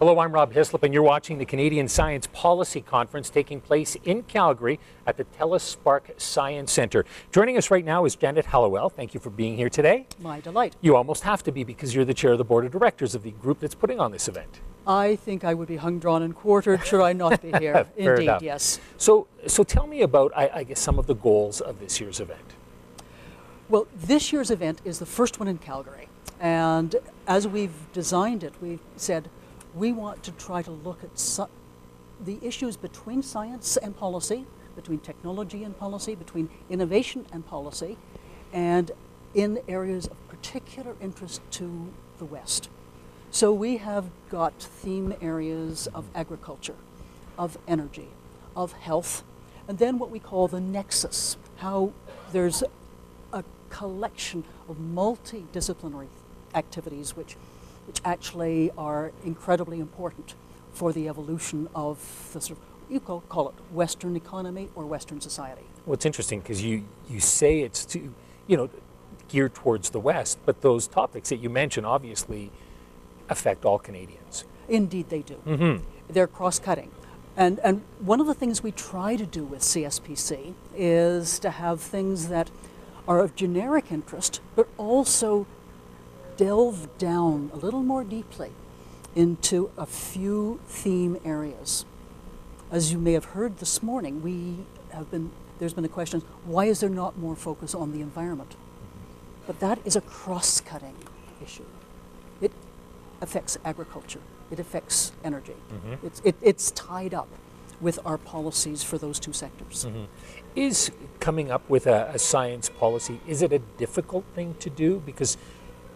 Hello, I'm Rob Hislop, and you're watching the Canadian Science Policy Conference taking place in Calgary at the Telespark Science Centre. Joining us right now is Janet Halliwell. Thank you for being here today. My delight. You almost have to be because you're the chair of the board of directors of the group that's putting on this event. I think I would be hung, drawn, and quartered should I not be here. Indeed, enough. Yes. So tell me about, I guess, some of the goals of this year's event. Well, this year's event is the first one in Calgary. And as we've designed it, we've said we want to try to look at the issues between science and policy, between technology and policy, between innovation and policy, and in areas of particular interest to the West. So we have got theme areas of agriculture, of energy, of health, and then what we call the nexus, how there's a collection of multidisciplinary activities which actually are incredibly important for the evolution of the sort of, you call it Western economy or Western society. Well, it's interesting because you say it's geared towards the West, but those topics that you mentioned obviously affect all Canadians. Indeed they do. Mm-hmm. They're cross-cutting. And one of the things we try to do with CSPC is to have things that are of generic interest, but also delve down a little more deeply into a few theme areas. As you may have heard this morning, there's been a question, why is there not more focus on the environment? But that is a cross-cutting issue. It affects agriculture, it affects energy. Mm-hmm. It's tied up with our policies for those two sectors. Mm-hmm. Is coming up with a science policy, is it a difficult thing to do? Because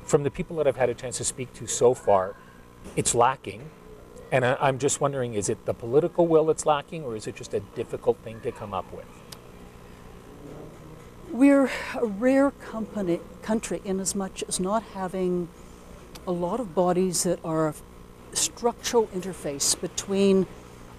from the people that I've had a chance to speak to so far, it's lacking. And I'm just wondering, is it the political will that's lacking, or is it just a difficult thing to come up with? We're a rare country in as much as not having a lot of bodies that are a structural interface between,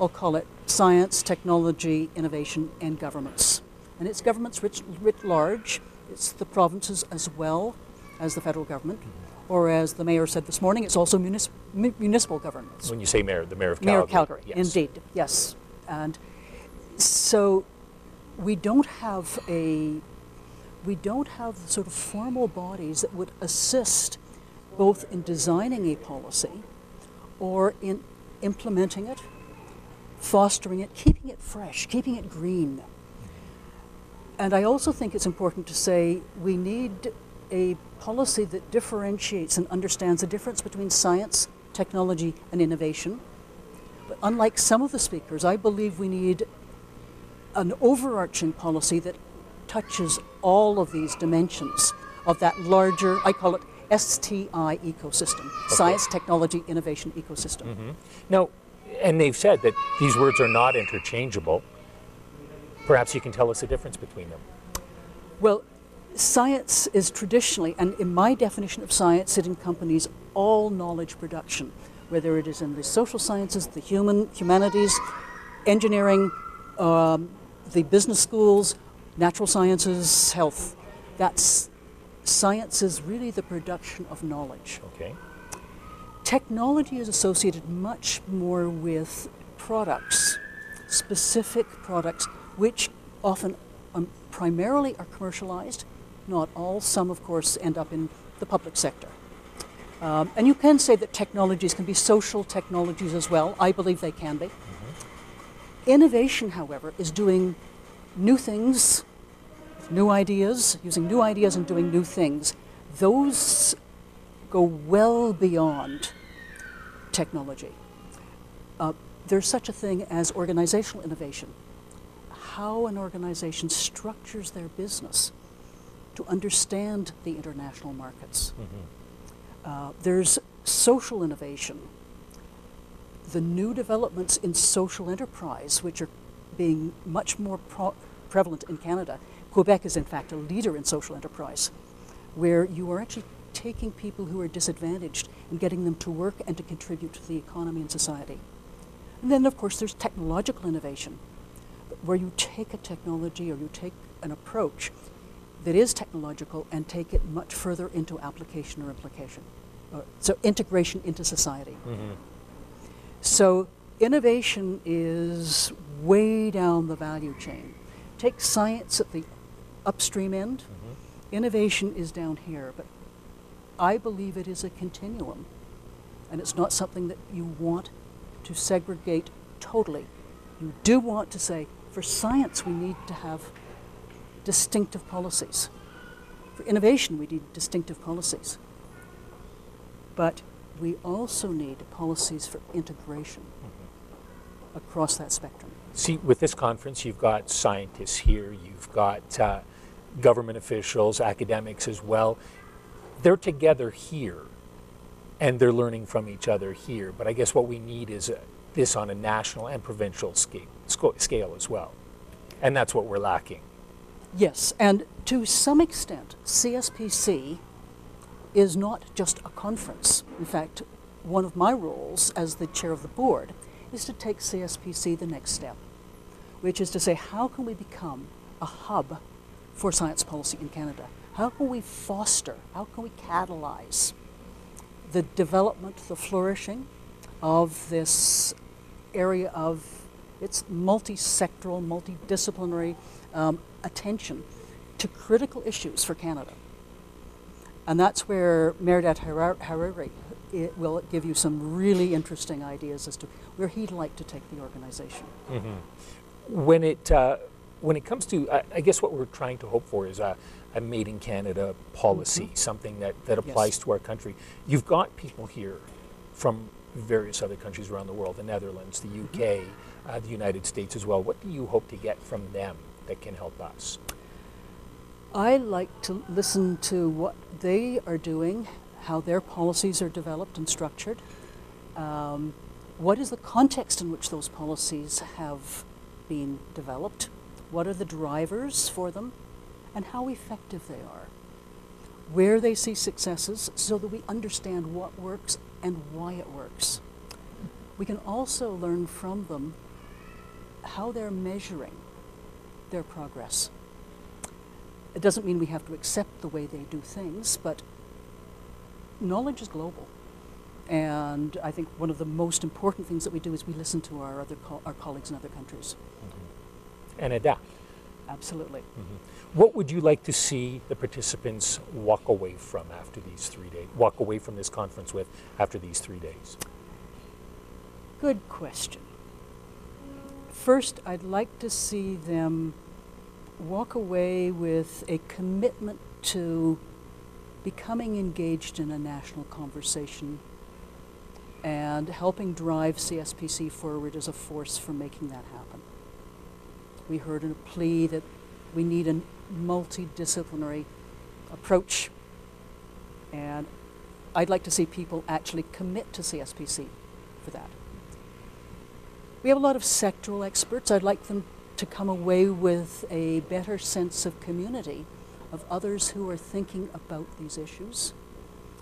I'll call it, science, technology, innovation, and governments. And it's governments writ large. It's the provinces as well as the federal government, or as the mayor said this morning, it's also municipal governments. When you say mayor, the mayor of Calgary. Mayor of Calgary, yes. Indeed, yes. And so we don't have the sort of formal bodies that would assist both in designing a policy or in implementing it, fostering it, keeping it fresh, keeping it green. And I also think it's important to say we need a policy that differentiates and understands the difference between science, technology, and innovation. But unlike some of the speakers, I believe we need an overarching policy that touches all of these dimensions of that larger, I call it STI ecosystem, okay. Science, technology, innovation ecosystem. Mm-hmm. Now, and they've said that these words are not interchangeable. Perhaps you can tell us the difference between them. Well, science is traditionally, and in my definition of science, it encompasses all knowledge production, whether it is in the social sciences, the humanities, engineering, the business schools, natural sciences, health. Science is really the production of knowledge. Okay. Technology is associated much more with products, specific products, which often primarily are commercialized. Not all. Some, of course, end up in the public sector. And you can say that technologies can be social technologies as well. I believe they can be. Mm-hmm. Innovation, however, is doing new things, new ideas, using new ideas and doing new things. Those go well beyond technology. There's such a thing as organizational innovation. How an organization structures their business to understand the international markets. Mm-hmm. There's social innovation. The new developments in social enterprise, which are being much more prevalent in Canada. Quebec is in fact a leader in social enterprise, where you are actually taking people who are disadvantaged and getting them to work and to contribute to the economy and society. And then of course there's technological innovation, where you take a technology or you take an approach that is technological and take it much further into application or implication. So integration into society. Mm-hmm. So innovation is way down the value chain. Take science at the upstream end. Innovation is down here, but I believe it is a continuum, and it's not something that you want to segregate totally. You do want to say, for science, we need to have distinctive policies. For innovation, we need distinctive policies. But we also need policies for integration across that spectrum. See, with this conference, you've got scientists here, you've got government officials, academics as well. They're together here, and they're learning from each other here. But I guess what we need is this on a national and provincial scale as well. And that's what we're lacking. Yes, and to some extent, CSPC is not just a conference. In fact, one of my roles as the chair of the board is to take CSPC the next step, which is to say, how can we become a hub for science policy in Canada? How can we foster, how can we catalyze the development, the flourishing of this area of its multi-sectoral, multidisciplinary attention to critical issues for Canada? And that's where Meredith Hariri will give you some really interesting ideas as to where he'd like to take the organization. When it comes to, I guess what we're trying to hope for is a Made in Canada policy, something that applies to our country. You've got people here from various other countries around the world, the Netherlands, the UK, the United States as well. What do you hope to get from them that can help us? I like to listen to what they are doing, how their policies are developed and structured. What is the context in which those policies have been developed? What are the drivers for them? And how effective they are. Where they see successes so that we understand what works and why it works. We can also learn from them how they're measuring their progress. It doesn't mean we have to accept the way they do things, but knowledge is global. And I think one of the most important things that we do is we listen to our colleagues in other countries. And adapt. Absolutely. What would you like to see the participants walk away from after these 3 days, walk away from this conference with after these 3 days? Good question. First, I'd like to see them walk away with a commitment to becoming engaged in a national conversation and helping drive CSPC forward as a force for making that happen. We heard a plea that we need a multidisciplinary approach, and I'd like to see people actually commit to CSPC for that. We have a lot of sectoral experts. I'd like them to come away with a better sense of community, of others who are thinking about these issues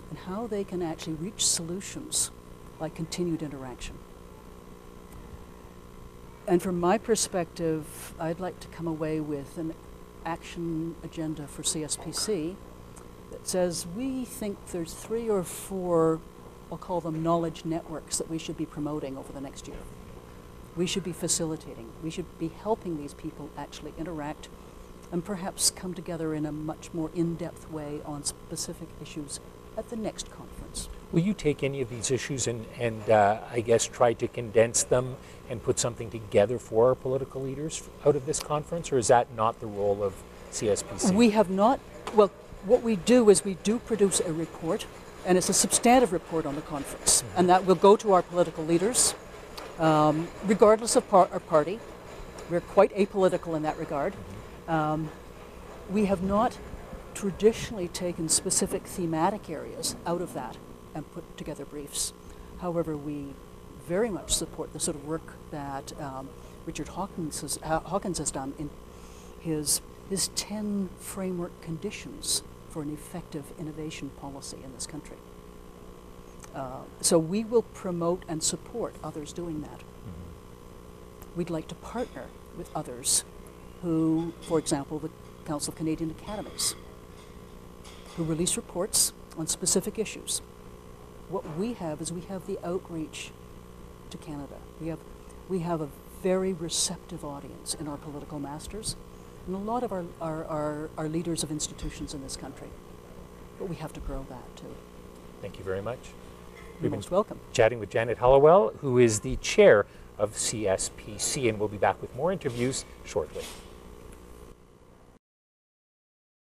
and how they can actually reach solutions by continued interaction. And from my perspective, I'd like to come away with an action agenda for CSPC that says we think there's 3 or 4, I'll call them knowledge networks, that we should be promoting over the next year. We should be facilitating. We should be helping these people actually interact and perhaps come together in a much more in-depth way on specific issues at the next conference. Will you take any of these issues and I guess try to condense them and put something together for our political leaders out of this conference, or is that not the role of CSPC? We have not. Well, what we do is we do produce a report, and it's a substantive report on the conference, and that will go to our political leaders, regardless of our party. We're quite apolitical in that regard. We have not traditionally taken specific thematic areas out of that and put together briefs. However, we very much support the sort of work that Richard Hawkins has done in his 10 framework conditions for an effective innovation policy in this country. So we will promote and support others doing that. We'd like to partner with others who, for example, the Council of Canadian Academies, who release reports on specific issues. What we have is we have the outreach to Canada. We have a very receptive audience in our political masters and a lot of our leaders of institutions in this country. But we have to grow that too. Thank you very much. You're most welcome. Chatting with Janet Halliwell, who is the chair of CSPC, and we'll be back with more interviews shortly.